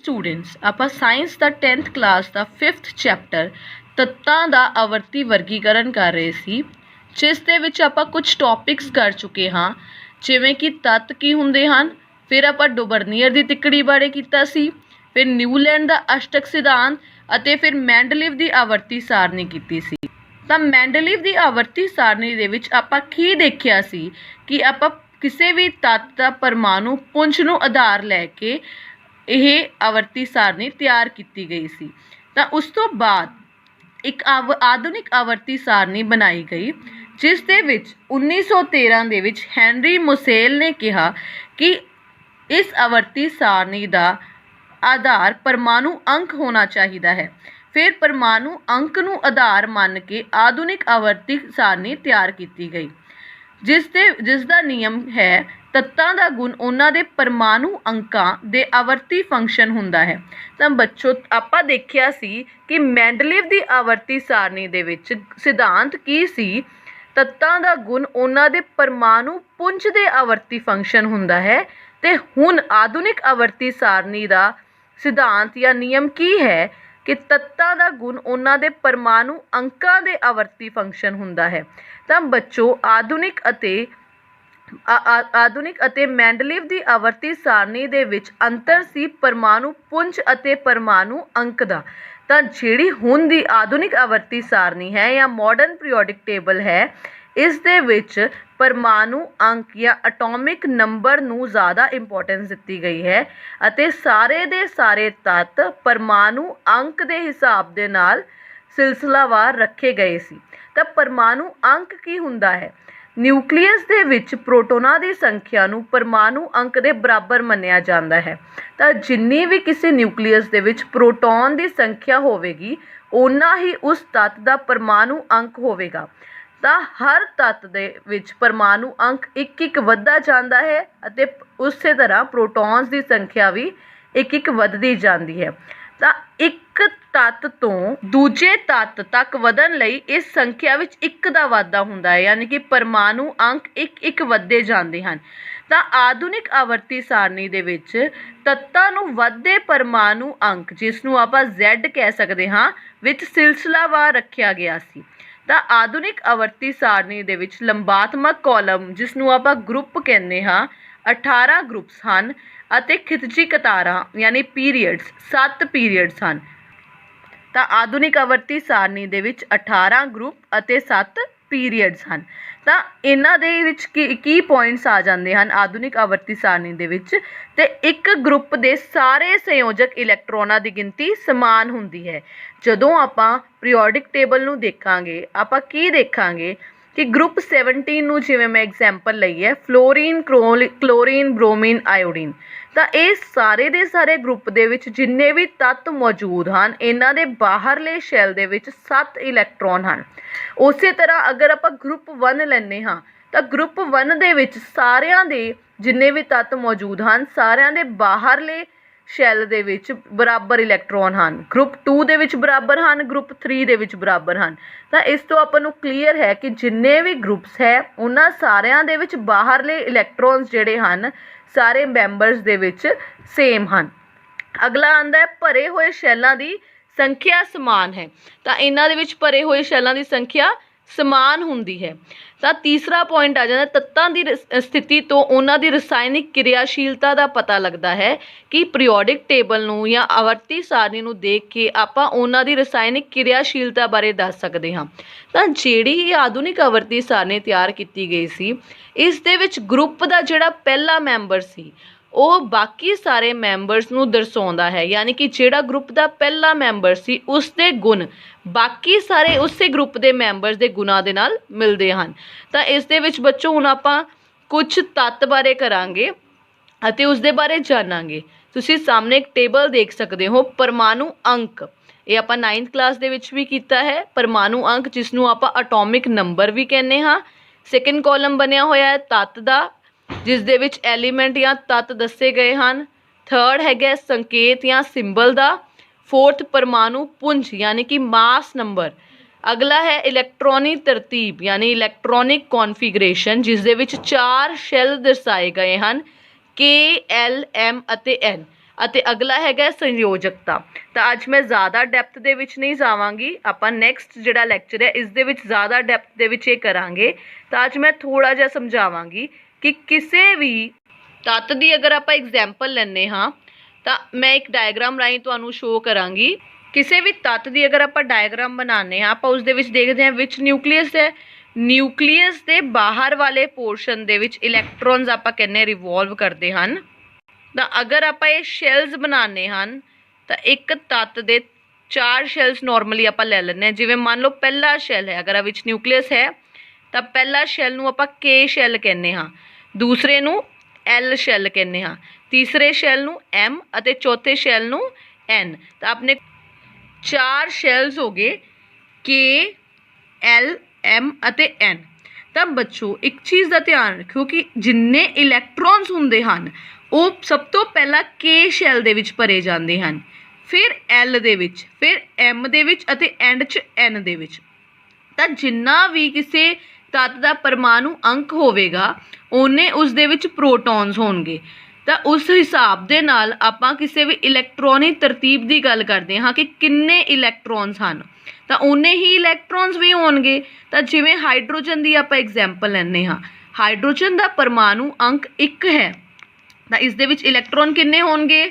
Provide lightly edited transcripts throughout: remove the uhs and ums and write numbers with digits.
Students ਆਪਾਂ science ਦਾ 10th class ਦਾ 5th chapter ਤੱਤਾਂ ਦਾ ਆਵਰਤੀ ਵਰਗੀਕਰਨ ਕਰ ਰਹੇ ਸੀ, ਜਿਸ ਦੇ ਵਿੱਚ ਆਪਾਂ ਕੁਝ ਟੌਪਿਕਸ ਕਰ ਚੁੱਕੇ ਹਾਂ, ਜਿਵੇਂ ਕਿ ਤੱਤ ਕੀ ਹੁੰਦੇ ਹਨ। ਫਿਰ ਆਪਾਂ ਡੋਬਰਨੀਅਰ ਦੀ ਤਿੱਕੜੀ ਬਾਰੇ ਕੀਤਾ ਸੀ, ਫਿਰ ਨਿਊਲੈਂਡ ਦਾ ਅਸ਼ਟਕ ਸਿਧਾਂਤ ਅਤੇ ਫਿਰ ਮੈਂਡਲੀਵ ਦੀ ਆਵਰਤੀ ਸਾਰਣੀ ਕੀਤੀ ਸੀ। ਤਾਂ ਮੈਂਡਲੀਵ ਦੀ ਆਵਰਤੀ ਸਾਰਣੀ ਦੇ ਵਿੱਚ ਆਪਾਂ ਕੀ ਦੇਖਿਆ ਸੀ ਕਿ ਆਪਾਂ ਕਿਸੇ ਵੀ ਤੱਤ ਦਾ ਪਰਮਾਣੂ ਪੁੰਜ ਨੂੰ ਆਧਾਰ ਲੈ ਕੇ ਇਹ ਆਵਰਤੀ ਸਾਰਣੀ ਤਿਆਰ ਕੀਤੀ ਗਈ ਸੀ। ਤਾਂ ਉਸ ਤੋਂ ਬਾਅਦ ਇੱਕ ਆਧੁਨਿਕ ਆਵਰਤੀ ਸਾਰਣੀ ਬਣਾਈ ਗਈ, ਜਿਸ ਦੇ ਵਿੱਚ 1913 ਦੇ ਵਿੱਚ ਹੈਨਰੀ ਮੋਸੇਲ ਨੇ ਕਿਹਾ ਕਿ ਇਸ ਆਵਰਤੀ ਸਾਰਣੀ ਦਾ ਆਧਾਰ ਪਰਮਾਣੂ ਅੰਕ ਹੋਣਾ ਚਾਹੀਦਾ ਹੈ। ਫਿਰ ਪਰਮਾਣੂ ਅੰਕ ਨੂੰ ਆਧਾਰ ਮੰਨ ਕੇ ਆਧੁਨਿਕ ਆਵਰਤੀ ਸਾਰਣੀ ਤਿਆਰ ਕੀਤੀ ਗਈ, ਜਿਸ ਦਾ ਨਿਯਮ ਹੈ ਤੱਤਾਂ ਦਾ ਗੁਣ ਉਹਨਾਂ ਦੇ ਪਰਮਾਣੂ ਅੰਕਾਂ ਦੇ ਆਵਰਤੀ ਫੰਕਸ਼ਨ ਹੁੰਦਾ ਹੈ। ਤਾਂ ਬੱਚੋ ਆਪਾਂ ਦੇਖਿਆ ਸੀ ਕਿ ਮੈਂਡਲੀਵ ਦੀ ਆਵਰਤੀ ਸਾਰਣੀ ਦੇ ਵਿੱਚ ਸਿਧਾਂਤ ਕੀ ਸੀ, ਤੱਤਾਂ ਦਾ ਗੁਣ ਉਹਨਾਂ ਦੇ ਪਰਮਾਣੂ ਪੁੰਜ ਦੇ ਆਵਰਤੀ ਫੰਕਸ਼ਨ ਹੁੰਦਾ ਹੈ। ਤੇ ਹੁਣ ਆਧੁਨਿਕ ਆਵਰਤੀ ਸਾਰਣੀ ਦਾ ਸਿਧਾਂਤ ਜਾਂ ਨਿਯਮ ਕੀ ਹੈ ਕਿ ਤੱਤਾਂ ਦਾ ਗੁਣ ਉਹਨਾਂ ਦੇ ਪਰਮਾਣੂ ਅੰਕਾਂ ਦੇ ਆਵਰਤੀ ਫੰਕਸ਼ਨ ਹੁੰਦਾ ਹੈ। ਤਾਂ ਬੱਚੋ ਆਧੁਨਿਕ ਅਤੇ ਮੈਂਡਲੀਵ ਦੀ ਆਵਰਤੀ ਸਾਰਣੀ ਦੇ ਵਿੱਚ ਅੰਤਰ ਸੀ ਪਰਮਾਣੂ ਪੁੰਜ ਅਤੇ ਪਰਮਾਣੂ ਅੰਕ ਦਾ। ਤਾਂ ਜਿਹੜੀ ਹੁਣ ਦੀ ਆਧੁਨਿਕ ਆਵਰਤੀ ਸਾਰਣੀ ਹੈ ਜਾਂ ਮਾਡਰਨ ਪੀਰੀਓਡਿਕ ਟੇਬਲ ਹੈ, ਇਸ ਦੇ ਵਿੱਚ ਪਰਮਾਣੂ ਅੰਕ ਜਾਂ ਐਟੋਮਿਕ ਨੰਬਰ ਨੂੰ ਜ਼ਿਆਦਾ ਇੰਪੋਰਟੈਂਸ ਦਿੱਤੀ ਗਈ ਹੈ ਅਤੇ ਸਾਰੇ ਦੇ ਸਾਰੇ ਤੱਤ ਪਰਮਾਣੂ ਅੰਕ ਦੇ ਹਿਸਾਬ ਦੇ ਨਾਲ ਸਿਲਸਿਲਾਵਾਰ ਰੱਖੇ ਗਏ ਸੀ। ਤਾਂ ਪਰਮਾਣੂ ਅੰਕ ਕੀ ਹੁੰਦਾ ਹੈ? ਨਿਊਕਲੀਅਸ ਦੇ ਵਿੱਚ ਪ੍ਰੋਟੋਨਾਂ ਦੀ ਸੰਖਿਆ ਨੂੰ ਪਰਮਾਣੂ ਅੰਕ ਦੇ ਬਰਾਬਰ ਮੰਨਿਆ ਜਾਂਦਾ ਹੈ। ਤਾਂ ਜਿੰਨੀ ਵੀ ਕਿਸੇ ਨਿਊਕਲੀਅਸ ਦੇ ਵਿੱਚ ਪ੍ਰੋਟੋਨ ਦੀ ਸੰਖਿਆ ਹੋਵੇਗੀ, ਓਨਾ ਹੀ ਉਸ ਤੱਤ ਦਾ ਪਰਮਾਣੂ ਅੰਕ ਹੋਵੇਗਾ। ਤਾਂ ਹਰ ਤੱਤ ਦੇ ਵਿੱਚ ਪਰਮਾਣੂ ਅੰਕ ਇੱਕ ਵੱਧਦਾ ਜਾਂਦਾ ਹੈ ਅਤੇ ਉਸੇ ਤਰ੍ਹਾਂ ਪ੍ਰੋਟੋਨਸ ਦੀ ਸੰਖਿਆ ਵੀ ਇੱਕ ਵੱਧਦੀ ਜਾਂਦੀ ਹੈ। ਤਾਂ ਇੱਕ ਤੱਤ ਤੋਂ ਦੂਜੇ ਤੱਤ ਤੱਕ ਵਧਣ ਲਈ ਇਸ ਸੰਖਿਆ ਵਿੱਚ 1 ਦਾ ਵਾਧਾ ਹੁੰਦਾ ਹੈ, ਯਾਨੀ ਕਿ ਪਰਮਾਣੂ ਅੰਕ ਇੱਕ ਵੱਧਦੇ ਜਾਂਦੇ ਹਨ। ਤਾਂ ਆਧੁਨਿਕ ਆਵਰਤੀ ਸਾਰਣੀ ਦੇ ਵਿੱਚ ਤੱਤਾਂ ਨੂੰ ਵੱਧਦੇ ਪਰਮਾਣੂ ਅੰਕ, ਜਿਸ ਨੂੰ ਆਪਾਂ Z ਕਹਿ ਸਕਦੇ ਹਾਂ, ਵਿੱਚ ਸਿਲਸਿਲਾਵਾਰ ਰੱਖਿਆ ਗਿਆ ਸੀ। ਤਾਂ ਆਧੁਨਿਕ ਆਵਰਤੀ ਸਾਰਣੀ ਦੇ ਵਿੱਚ ਲੰਬਾਤਮਕ ਕਾਲਮ, ਜਿਸ ਨੂੰ ਆਪਾਂ ਗਰੁੱਪ ਕਹਿੰਦੇ ਹਾਂ, 18 ਗਰੁੱਪਸ ਹਨ ਅਤੇ ਖਿਤਜੀ ਕਤਾਰਾਂ ਯਾਨੀ ਪੀਰੀਅਡਸ 7 ਪੀਰੀਅਡਸ ਹਨ। ਤਾਂ ਆਧੁਨਿਕ ਆਵਰਤੀ ਸਾਰਣੀ ਦੇ ਵਿੱਚ 18 ਗਰੁੱਪ ਅਤੇ 7 ਪੀਰੀਅਡਸ ਹਨ। ਤਾਂ ਇਹਨਾਂ ਦੇ ਵਿੱਚ ਕੀ ਪੁਆਇੰਟਸ ਆ ਜਾਂਦੇ ਹਨ ਆਧੁਨਿਕ ਆਵਰਤੀ ਸਾਰਣੀ ਦੇ ਵਿੱਚ? ਤੇ ਇੱਕ ਗਰੁੱਪ ਦੇ ਸਾਰੇ ਸੰਯੋਜਕ ਇਲੈਕਟ੍ਰੋਨਾਂ ਦੀ ਗਿਣਤੀ ਸਮਾਨ ਹੁੰਦੀ ਹੈ। ਜਦੋਂ ਆਪਾਂ ਪੀਰੀਓਡਿਕ ਟੇਬਲ ਨੂੰ ਦੇਖਾਂਗੇ, ਆਪਾਂ ਕੀ ਦੇਖਾਂਗੇ ਕਿ ਗਰੁੱਪ 17 ਨੂੰ ਜਿਵੇਂ ਮੈਂ ਐਗਜ਼ਾਮਪਲ ਲਈ ਹੈ, ਫਲੋਰੀਨ, ਕਲੋਰੀਨ, ਬ੍ਰੋਮੀਨ, ਆਇਓਡੀਨ। ਤਾਂ ਇਹ ਸਾਰੇ ਦੇ ਸਾਰੇ ਗਰੁੱਪ ਦੇ ਵਿੱਚ ਜਿੰਨੇ ਵੀ ਤੱਤ ਮੌਜੂਦ ਹਨ, ਇਹਨਾਂ ਦੇ ਬਾਹਰਲੇ ਸ਼ੈਲ ਦੇ ਵਿੱਚ 7 ਇਲੈਕਟ੍ਰੋਨ ਹਨ। ਉਸੇ ਤਰ੍ਹਾਂ ਅਗਰ ਆਪਾਂ ਗਰੁੱਪ 1 ਲੈਂਦੇ ਹਾਂ, ਤਾਂ ਗਰੁੱਪ 1 ਦੇ ਵਿੱਚ ਸਾਰਿਆਂ ਦੇ ਜਿੰਨੇ ਵੀ ਤੱਤ ਮੌਜੂਦ ਹਨ, ਸਾਰਿਆਂ ਦੇ ਬਾਹਰਲੇ ਸ਼ੈਲ ਦੇ ਵਿੱਚ ਬਰਾਬਰ ਇਲੈਕਟ੍ਰੋਨ ਹਨ। ਗਰੁੱਪ 2 ਦੇ ਵਿੱਚ ਬਰਾਬਰ ਹਨ, ਗਰੁੱਪ 3 ਦੇ ਵਿੱਚ ਬਰਾਬਰ ਹਨ। ਤਾਂ ਇਸ ਤੋਂ ਆਪਾਂ ਨੂੰ ਕਲੀਅਰ ਹੈ ਕਿ ਜਿੰਨੇ ਵੀ ਗਰੁੱਪਸ ਹੈ, ਉਹਨਾਂ ਸਾਰਿਆਂ ਦੇ ਵਿੱਚ ਬਾਹਰਲੇ ਇਲੈਕਟ੍ਰੋਨਸ ਜਿਹੜੇ ਹਨ, ਸਾਰੇ ਮੈਂਬਰਸ ਦੇ ਵਿੱਚ ਸੇਮ ਹਨ। ਅਗਲਾ ਆਉਂਦਾ ਹੈ ਭਰੇ ਹੋਏ ਸ਼ੈਲਾਂ ਦੀ ਸੰਖਿਆ ਸਮਾਨ ਹੈ। ਤਾਂ ਇਹਨਾਂ ਦੇ ਵਿੱਚ ਭਰੇ ਹੋਏ ਸ਼ੈਲਾਂ ਦੀ ਸੰਖਿਆ ਸਮਾਨ ਹੁੰਦੀ ਹੈ। ਤਾਂ ਤੀਸਰਾ ਪੁਆਇੰਟ ਆ ਜਾਂਦਾ ਤੱਤਾਂ ਦੀ ਸਥਿਤੀ ਤੋਂ ਉਹਨਾਂ ਦੀ ਰਸਾਇਣਿਕ ਕਿਰਿਆਸ਼ੀਲਤਾ ਦਾ ਪਤਾ ਲੱਗਦਾ ਹੈ ਕਿ ਪੀਰੀਓਡਿਕ ਟੇਬਲ ਨੂੰ ਜਾਂ ਆਵਰਤੀ ਸਾਰਣੀ ਨੂੰ ਦੇਖ ਕੇ ਆਪਾਂ ਉਹਨਾਂ ਦੀ ਰਸਾਇਣਿਕ ਕਿਰਿਆਸ਼ੀਲਤਾ ਬਾਰੇ ਦੱਸ ਸਕਦੇ ਹਾਂ। ਤਾਂ ਜਿਹੜੀ ਆਧੁਨਿਕ ਆਵਰਤੀ ਸਾਰਣੀ ਤਿਆਰ ਕੀਤੀ ਗਈ ਸੀ, ਇਸ ਦੇ ਵਿੱਚ ਗਰੁੱਪ ਦਾ ਜਿਹੜਾ ਪਹਿਲਾ ਮੈਂਬਰ ਸੀ, ਉਹ ਬਾਕੀ ਸਾਰੇ ਮੈਂਬਰਸ ਨੂੰ ਦਰਸਾਉਂਦਾ ਹੈ, ਯਾਨੀ ਕਿ ਜਿਹੜਾ ਗਰੁੱਪ ਦਾ ਪਹਿਲਾ ਮੈਂਬਰ ਸੀ, ਉਸ ਦੇ ਗੁਣ ਬਾਕੀ ਸਾਰੇ ਉਸੇ ਗਰੁੱਪ ਦੇ ਮੈਂਬਰਸ ਦੇ ਗੁਣਾਂ ਦੇ ਨਾਲ ਮਿਲਦੇ ਹਨ। ਤਾਂ ਇਸ ਦੇ ਵਿੱਚ ਬੱਚੋ ਹੁਣ ਆਪਾਂ ਕੁਝ ਤੱਤ ਬਾਰੇ ਕਰਾਂਗੇ ਅਤੇ ਉਸ ਦੇ ਬਾਰੇ ਜਾਣਾਂਗੇ। ਤੁਸੀਂ ਸਾਹਮਣੇ ਇੱਕ ਟੇਬਲ ਦੇਖ ਸਕਦੇ ਹੋ, ਪਰਮਾਣੂ ਅੰਕ। ਇਹ ਆਪਾਂ 9th ਕਲਾਸ ਦੇ ਵਿੱਚ ਵੀ ਕੀਤਾ ਹੈ। ਪਰਮਾਣੂ ਅੰਕ, ਜਿਸ ਨੂੰ ਆਪਾਂ ਐਟੋਮਿਕ ਨੰਬਰ ਵੀ ਕਹਿੰਦੇ ਹਾਂ। ਸੈਕਿੰਡ ਕਾਲਮ ਬਣਿਆ ਹੋਇਆ ਹੈ ਤੱਤ ਦਾ, ਜਿਸ ਦੇ ਵਿੱਚ ਐਲੀਮੈਂਟ ਜਾਂ ਤੱਤ ਦੱਸੇ ਗਏ ਹਨ। ਥਰਡ ਹੈਗਾ ਸੰਕੇਤ ਜਾਂ ਸਿੰਬਲ ਦਾ। ਫੋਰਥ ਪਰਮਾਣੂ ਪੁੰਜ ਯਾਨੀ ਕਿ ਮਾਸ ਨੰਬਰ। ਅਗਲਾ ਹੈ ਇਲੈਕਟ੍ਰੋਨਿਕ ਤਰਤੀਬ ਯਾਨੀ ਇਲੈਕਟ੍ਰੋਨਿਕ ਕੌਨਫੀਗਰੇਸ਼ਨ, ਜਿਸ ਦੇ ਵਿੱਚ 4 ਸ਼ੈਲ ਦਰਸਾਏ ਗਏ ਹਨ, K, L, M ਅਤੇ N। ਅਤੇ ਅਗਲਾ ਹੈਗਾ ਸੰਯੋਜਕਤਾ। ਤਾਂ ਅੱਜ ਮੈਂ ਜ਼ਿਆਦਾ ਡੈਪਥ ਦੇ ਵਿੱਚ ਨਹੀਂ ਜਾਵਾਂਗੀ, ਆਪਾਂ ਨੈਕਸਟ ਜਿਹੜਾ ਲੈਕਚਰ ਹੈ ਇਸ ਦੇ ਵਿੱਚ ਜ਼ਿਆਦਾ ਡੈਪਥ ਦੇ ਵਿੱਚ ਇਹ ਕਰਾਂਗੇ। ਤਾਂ ਅੱਜ ਮੈਂ ਥੋੜ੍ਹਾ ਜਿਹਾ ਸਮਝਾਵਾਂਗੀ ਕਿ ਕਿਸੇ ਵੀ ਤੱਤ ਦੀ ਅਗਰ ਆਪਾਂ ਐਗਜ਼ਾਮਪਲ ਲੈਂਦੇ ਹਾਂ ਤਾਂ ਮੈਂ ਇੱਕ ਡਾਇਗਰਾਮ ਰਾਹੀਂ ਤੁਹਾਨੂੰ ਸ਼ੋਅ ਕਰਾਂਗੀ। ਕਿਸੇ ਵੀ ਤੱਤ ਦੀ ਅਗਰ ਆਪਾਂ ਡਾਇਗਰਾਮ ਬਣਾਉਂਦੇ ਹਾਂ, ਆਪਾਂ ਉਸ ਦੇ ਵਿੱਚ ਦੇਖਦੇ ਹਾਂ ਵਿੱਚ ਨਿਊਕਲੀਅਸ ਹੈ। ਨਿਊਕਲੀਅਸ ਦੇ ਬਾਹਰ ਵਾਲੇ ਪੋਰਸ਼ਨ ਦੇ ਵਿੱਚ ਇਲੈਕਟ੍ਰੋਨਸ ਆਪਾਂ ਕਹਿੰਦੇ ਰਿਵੋਲਵ ਕਰਦੇ ਹਨ। ਤਾਂ ਅਗਰ ਆਪਾਂ ਇਹ ਸ਼ੈਲਸ ਬਣਾਉਂਦੇ ਹਨ ਤਾਂ ਇੱਕ ਤੱਤ ਦੇ 4 ਸ਼ੈਲਸ ਨੋਰਮਲੀ ਆਪਾਂ ਲੈ ਲੈਂਦੇ ਹਾਂ। ਜਿਵੇਂ ਮੰਨ ਲਓ ਪਹਿਲਾ ਸ਼ੈਲ ਹੈ, ਅਗਰ ਵਿੱਚ ਨਿਊਕਲੀਅਸ ਹੈ ਤਾਂ ਪਹਿਲਾ ਸ਼ੈਲ ਨੂੰ ਆਪਾਂ ਕੇ ਸ਼ੈਲ ਕਹਿੰਦੇ ਹਾਂ, ਦੂਸਰੇ ਨੂੰ ਐਲ ਸ਼ੈਲ ਕਹਿੰਦੇ ਹਾਂ, ਤੀਸਰੇ ਸ਼ੈਲ ਨੂੰ ਐਮ ਅਤੇ ਚੌਥੇ ਸ਼ੈਲ ਨੂੰ ਐਨ। ਤਾਂ ਆਪਣੇ 4 ਸ਼ੈਲਸ ਹੋ ਗਏ ਕੇ, ਐਲ, ਐਮ ਅਤੇ ਐਨ। ਤਾਂ ਬੱਚੋ ਇੱਕ ਚੀਜ਼ ਦਾ ਧਿਆਨ ਰੱਖਿਓ ਕਿ ਜਿੰਨੇ ਇਲੈਕਟ੍ਰੋਨਸ ਹੁੰਦੇ ਹਨ ਉਹ ਸਭ ਤੋਂ ਪਹਿਲਾਂ ਕੇ ਸ਼ੈਲ ਦੇ ਵਿੱਚ ਭਰੇ ਜਾਂਦੇ ਹਨ, ਫਿਰ ਐਲ ਦੇ ਵਿੱਚ, ਫਿਰ ਐਮ ਦੇ ਵਿੱਚ ਅਤੇ ਐਂਡ 'ਚ ਐਨ ਦੇ ਵਿੱਚ। ਤਾਂ ਜਿੰਨਾ ਵੀ ਕਿਸੇ ਤੱਤ ਦਾ ਪਰਮਾਣੂ ਅੰਕ ਹੋਵੇਗਾ ਉਹਨੇ ਉਸ ਦੇ ਵਿੱਚ ਪ੍ਰੋਟੋਨਸ ਹੋਣਗੇ। ਤਾਂ ਉਸ ਹਿਸਾਬ ਦੇ ਨਾਲ ਆਪਾਂ ਕਿਸੇ ਵੀ ਇਲੈਕਟ੍ਰੋਨਿਕ ਤਰਤੀਬ ਦੀ ਗੱਲ ਕਰਦੇ ਹਾਂ ਕਿ ਕਿੰਨੇ ਇਲੈਕਟ੍ਰੋਨਸ ਹਨ ਤਾਂ ਓਨੇ ਹੀ ਇਲੈਕਟ੍ਰੋਨਸ ਵੀ ਹੋਣਗੇ। ਤਾਂ ਜਿਵੇਂ ਹਾਈਡਰੋਜਨ ਦੀ ਆਪਾਂ ਐਗਜ਼ਾਮਪਲ ਲੈਂਦੇ ਹਾਂ, ਹਾਈਡਰੋਜਨ ਦਾ ਪਰਮਾਣੂ ਅੰਕ 1 ਹੈ ਤਾਂ ਇਸ ਦੇ ਵਿੱਚ ਇਲੈਕਟ੍ਰੋਨ ਕਿੰਨੇ ਹੋਣਗੇ?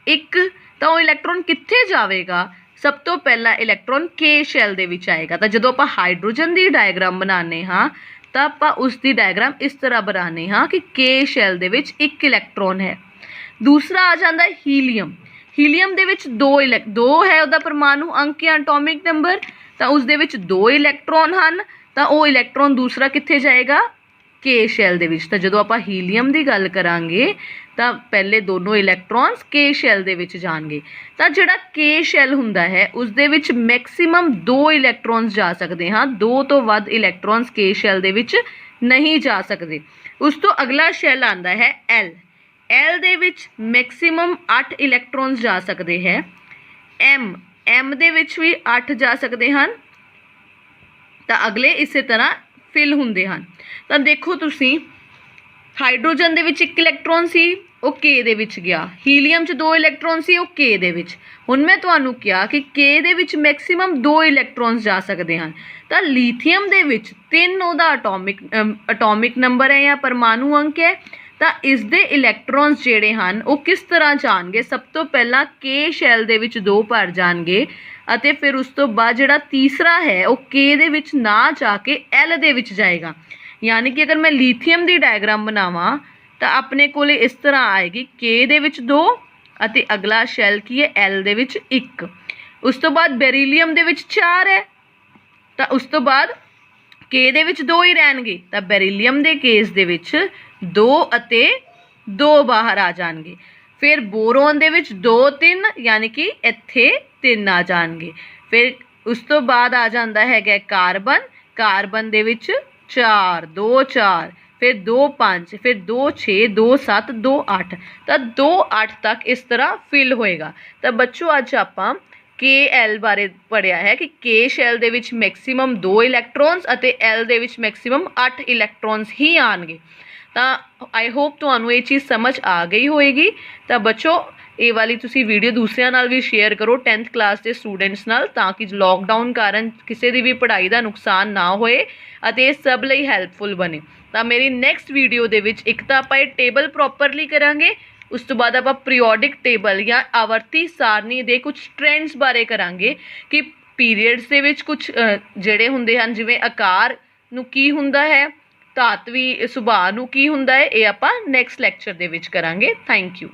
1। ਤਾਂ ਉਹ ਇਲੈਕਟ੍ਰੋਨ ਕਿੱਥੇ ਜਾਵੇਗਾ? ਸਭ ਤੋਂ ਪਹਿਲਾਂ ਇਲੈਕਟ੍ਰੋਨ ਕੇ ਸ਼ੈਲ ਦੇ ਵਿੱਚ ਆਏਗਾ। ਤਾਂ ਜਦੋਂ ਆਪਾਂ ਹਾਈਡਰੋਜਨ ਦੀ ਡਾਇਗਰਾਮ ਬਣਾਉਂਦੇ ਹਾਂ ਤਾਂ ਆਪਾਂ ਉਸ ਦੀ ਡਾਇਗਰਾਮ ਇਸ ਤਰ੍ਹਾਂ ਬਣਾਉਂਦੇ ਹਾਂ ਕਿ ਕੇ ਸ਼ੈਲ ਦੇ ਵਿੱਚ 1 ਇਲੈਕਟ੍ਰੋਨ ਹੈ। ਦੂਸਰਾ ਆ ਜਾਂਦਾ ਹੀਲੀਅਮ। ਹੀਲੀਅਮ ਦੇ ਵਿੱਚ 2 ਹੈ ਉਹਦਾ ਪਰਮਾਣੂ ਅੰਕ ਜਾਂ ਐਟੋਮਿਕ ਨੰਬਰ, ਤਾਂ ਉਸ ਦੇ ਵਿੱਚ 2 ਇਲੈਕਟ੍ਰੋਨ ਹਨ। ਤਾਂ ਉਹ ਇਲੈਕਟ੍ਰੋਨ ਦੂਸਰਾ ਕਿੱਥੇ ਜਾਏਗਾ? ਕੇ ਸ਼ੈਲ ਦੇ ਵਿੱਚ। ਤਾਂ ਜਦੋਂ ਆਪਾਂ ਹੀਲੀਅਮ ਦੀ ਗੱਲ ਕਰਾਂਗੇ ਤਾਂ ਪਹਿਲੇ ਦੋਨੋਂ ਇਲੈਕਟ੍ਰੋਨਸ ਕੇ ਸ਼ੈਲ ਦੇ ਵਿੱਚ ਜਾਣਗੇ। ਤਾਂ ਜਿਹੜਾ ਕੇ ਸ਼ੈਲ ਹੁੰਦਾ ਹੈ ਉਸ ਦੇ ਵਿੱਚ ਮੈਕਸਿਮਮ 2 ਇਲੈਕਟ੍ਰੋਨਸ ਜਾ ਸਕਦੇ ਹਾਂ, 2 ਤੋਂ ਵੱਧ ਇਲੈਕਟ੍ਰੋਨਸ ਕੇ ਸ਼ੈਲ ਦੇ ਵਿੱਚ ਨਹੀਂ ਜਾ ਸਕਦੇ। ਉਸ ਤੋਂ ਅਗਲਾ ਸ਼ੈਲ ਆਉਂਦਾ ਹੈ ਐਲ। ਐਲ ਦੇ ਵਿੱਚ ਮੈਕਸਿਮਮ 8 ਇਲੈਕਟ੍ਰੋਨਸ ਜਾ ਸਕਦੇ ਹੈ। ਐਮ ਦੇ ਵਿੱਚ ਵੀ 8 ਜਾ ਸਕਦੇ ਹਨ। ਤਾਂ ਅਗਲੇ ਇਸੇ ਤਰ੍ਹਾਂ ਫਿਲ ਹੁੰਦੇ ਹਨ। ਤਾਂ ਦੇਖੋ ਤੁਸੀਂ, ਹਾਈਡਰੋਜਨ ਦੇ ਵਿੱਚ 1 ਇਲੈਕਟ੍ਰੋਨ ਸੀ, ਉਹ ਕੇ ਦੇ ਵਿੱਚ ਗਿਆ। ਹੀਲੀਅਮ 'ਚ 2 ਇਲੈਕਟ੍ਰੋਨ ਸੀ, ਉਹ ਕੇ ਦੇ ਵਿੱਚ। ਹੁਣ ਮੈਂ ਤੁਹਾਨੂੰ ਕਿਹਾ ਕਿ ਕੇ ਦੇ ਵਿੱਚ ਮੈਕਸਿਮਮ 2 ਇਲੈਕਟ੍ਰੋਨਸ ਜਾ ਸਕਦੇ ਹਨ। ਤਾਂ ਲੀਥੀਅਮ ਦੇ ਵਿੱਚ 3 ਉਹਦਾ ਅਟੋਮਿਕ ਨੰਬਰ ਹੈ ਜਾਂ ਪਰਮਾਣੂ ਅੰਕ ਹੈ। ਤਾਂ ਇਸ ਦੇ ਇਲੈਕਟ੍ਰੋਨਸ ਜਿਹੜੇ ਹਨ ਉਹ ਕਿਸ ਤਰ੍ਹਾਂ ਜਾਣਗੇ? ਸਭ ਤੋਂ ਪਹਿਲਾਂ ਕੇ ਸ਼ੈਲ ਦੇ ਵਿੱਚ 2 ਭਰ ਜਾਣਗੇ ਅਤੇ ਫਿਰ ਉਸ ਤੋਂ ਬਾਅਦ ਜਿਹੜਾ ਤੀਸਰਾ ਹੈ ਉਹ ਕੇ ਦੇ ਵਿੱਚ ਨਾ ਜਾ ਕੇ ਐਲ ਦੇ ਵਿੱਚ ਜਾਏਗਾ। ਯਾਨੀ ਕਿ ਅਗਰ ਮੈਂ ਲੀਥੀਅਮ ਦੀ ਡਾਇਗਰਾਮ ਬਣਾਵਾਂ ਤਾਂ ਆਪਣੇ ਕੋਲ ਇਸ ਤਰ੍ਹਾਂ ਆਏਗੀ, ਕੇ ਦੇ ਵਿੱਚ 2 ਅਤੇ ਅਗਲਾ ਸ਼ੈਲ ਕੀ ਹੈ? ਐਲ ਦੇ ਵਿੱਚ 1। ਉਸ ਤੋਂ ਬਾਅਦ ਬੈਰੀਲੀਅਮ ਦੇ ਵਿੱਚ 4 ਹੈ ਤਾਂ ਉਸ ਤੋਂ ਬਾਅਦ ਕੇ ਦੇ ਵਿੱਚ 2 ਹੀ ਰਹਿਣਗੇ। ਤਾਂ ਬੈਰੀਲੀਅਮ ਦੇ ਕੇਸ ਦੇ ਵਿੱਚ 2 ਅਤੇ 2 ਬਾਹਰ ਆ ਜਾਣਗੇ। ਫਿਰ ਬੋਰੋਨ ਦੇ ਵਿੱਚ 2 3 ਯਾਨੀ ਕਿ ਇੱਥੇ 3 ਆ ਜਾਣਗੇ। ਫਿਰ ਉਸ ਤੋਂ ਬਾਅਦ ਆ ਜਾਂਦਾ ਹੈਗਾ ਕਾਰਬਨ। ਕਾਰਬਨ ਦੇ ਵਿੱਚ 4 2 4, ਫਿਰ 2 5, ਫਿਰ 2 6, 2 7, 2 8। ਤਾਂ 2 8 ਤੱਕ ਇਸ ਤਰ੍ਹਾਂ ਫਿਲ ਹੋਏਗਾ। ਤਾਂ ਬੱਚੋ ਅੱਜ ਆਪਾਂ ਕੇ ਐਲ ਬਾਰੇ ਪੜ੍ਹਿਆ ਹੈ ਕਿ ਕੇ ਸ਼ੈਲ ਦੇ ਵਿੱਚ ਮੈਕਸਿਮਮ 2 ਇਲੈਕਟ੍ਰੋਨਸ ਅਤੇ ਐਲ ਦੇ ਵਿੱਚ ਮੈਕਸਿਮਮ 8 ਇਲੈਕਟ੍ਰੋਨਸ ਹੀ ਆਉਣਗੇ। ਤਾਂ ਆਈ ਹੋਪ ਤੁਹਾਨੂੰ ਇਹ ਚੀਜ਼ ਸਮਝ ਆ ਗਈ ਹੋਏਗੀ। ਤਾਂ ਬੱਚੋ ਇਹ ਵਾਲੀ ਤੁਸੀਂ ਵੀਡੀਓ ਦੂਸਰਿਆਂ ਨਾਲ ਵੀ ਸ਼ੇਅਰ ਕਰੋ, 10th ਕਲਾਸ ਦੇ ਸਟੂਡੈਂਟਸ ਨਾਲ, ਤਾਂ ਕਿ ਲੋਕਡਾਊਨ ਕਾਰਨ ਕਿਸੇ ਦੀ ਵੀ ਪੜ੍ਹਾਈ ਦਾ ਨੁਕਸਾਨ ਨਾ ਹੋਏ ਅਤੇ ਇਹ ਸਭ ਲਈ ਹੈਲਪਫੁਲ ਬਣੇ। ਤਾਂ ਮੇਰੀ ਨੈਕਸਟ ਵੀਡੀਓ ਦੇ ਵਿੱਚ ਇੱਕ ਤਾਂ ਆਪਾਂ ਇਹ ਟੇਬਲ ਪ੍ਰੋਪਰਲੀ ਕਰਾਂਗੇ, ਉਸ ਤੋਂ ਬਾਅਦ ਆਪਾਂ ਪੀਰੀਓਡਿਕ ਟੇਬਲ ਜਾਂ ਆਵਰਤੀ ਸਾਰਨੀ ਦੇ ਕੁਝ ਟ੍ਰੈਂਡਸ ਬਾਰੇ ਕਰਾਂਗੇ ਕਿ ਪੀਰੀਅਡਸ ਦੇ ਵਿੱਚ ਕੁਝ ਜਿਹੜੇ ਹੁੰਦੇ ਹਨ, ਜਿਵੇਂ ਆਕਾਰ ਨੂੰ ਕੀ ਹੁੰਦਾ ਹੈ, ਧਾਤਵੀ ਸੁਭਾਅ ਨੂੰ ਕੀ ਹੁੰਦਾ ਹੈ, ਇਹ ਆਪਾਂ ਨੈਕਸਟ ਲੈਕਚਰ ਦੇ ਵਿੱਚ ਕਰਾਂਗੇ। Thank you.